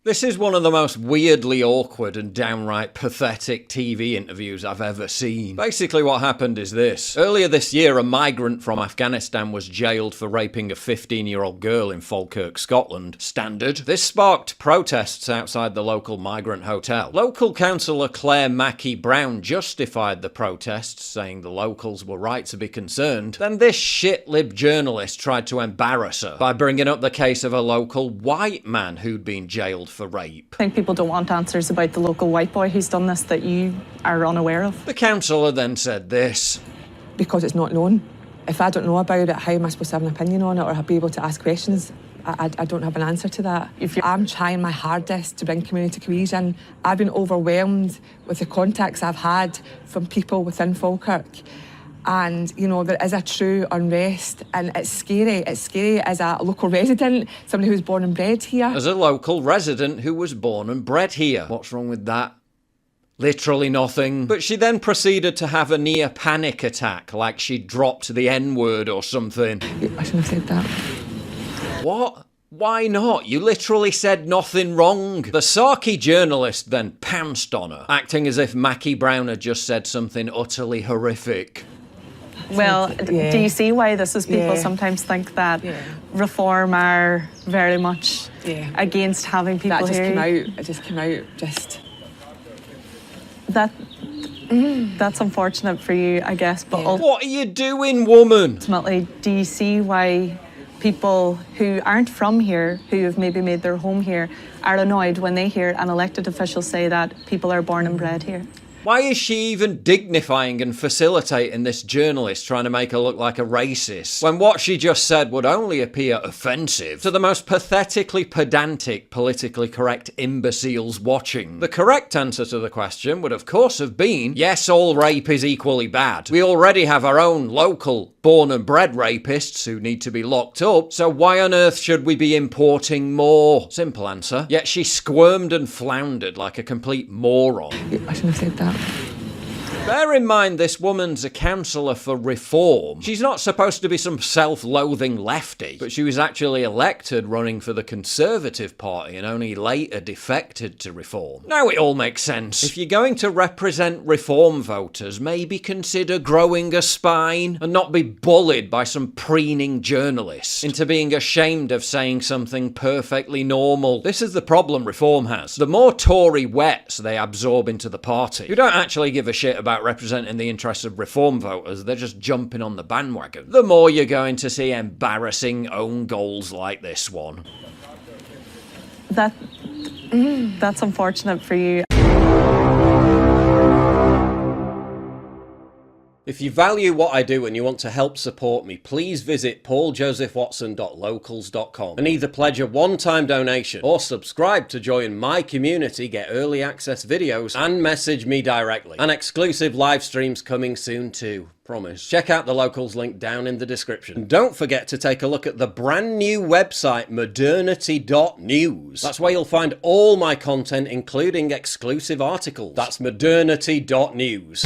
This is one of the most weirdly awkward and downright pathetic TV interviews I've ever seen. Basically what happened is this. Earlier this year, a migrant from Afghanistan was jailed for raping a 15-year-old girl in Falkirk, Scotland. Standard. This sparked protests outside the local migrant hotel. Local councillor Claire Mackey-Brown justified the protests, saying the locals were right to be concerned. Then this shit-lib journalist tried to embarrass her by bringing up the case of a local white man who'd been jailed for rape. I think people don't want answers about the local white boy who's done this that you are unaware of. The councillor then said this. Because it's not known. If I don't know about it, how am I supposed to have an opinion on it or be able to ask questions? I don't have an answer to that. I'm trying my hardest to bring community cohesion. I've been overwhelmed with the contacts I've had from people within Falkirk. And, you know, there is a true unrest and it's scary. It's scary as a local resident, somebody who's born and bred here. As a local resident who was born and bred here. What's wrong with that? Literally nothing. But she then proceeded to have a near panic attack, like she dropped the N-word or something. I shouldn't have said that. What? Why not? You literally said nothing wrong. The Sarky journalist then pounced on her, acting as if Mackey-Brown had just said something utterly horrific. Well, yeah. Do you see why this is people Yeah. sometimes think that Yeah. Reform are very much against having people That just here? came out. It just came out. Just. That's unfortunate for you, I guess. But What are you doing, woman? ultimately, do you see why people who aren't from here, who have maybe made their home here, are annoyed when they hear an elected official say that people are born and bred here? Why is she even dignifying and facilitating this journalist trying to make her look like a racist, when what she just said would only appear offensive to the most pathetically pedantic, politically correct imbeciles watching? The correct answer to the question would of course have been, yes, all rape is equally bad. We already have our own local born and bred rapists who need to be locked up, so why on earth should we be importing more? Simple answer. Yet she squirmed and floundered like a complete moron. I shouldn't have said that. Bear in mind this woman's a councillor for Reform. She's not supposed to be some self-loathing lefty, but she was actually elected running for the Conservative Party and only later defected to Reform. Now it all makes sense. If you're going to represent Reform voters, maybe consider growing a spine and not be bullied by some preening journalists into being ashamed of saying something perfectly normal. This is the problem Reform has. The more Tory wets they absorb into the party, who don't actually give a shit about representing the interests of Reform voters, they're just jumping on the bandwagon, the more you're going to see embarrassing own goals like this one. That's unfortunate for you. If you value what I do and you want to help support me, please visit pauljosephwatson.locals.com and either pledge a one-time donation or subscribe to join my community, get early access videos, and message me directly. And exclusive live streams coming soon too. Promise. Check out the Locals link down in the description. And don't forget to take a look at the brand new website modernity.news. That's where you'll find all my content, including exclusive articles. That's modernity.news.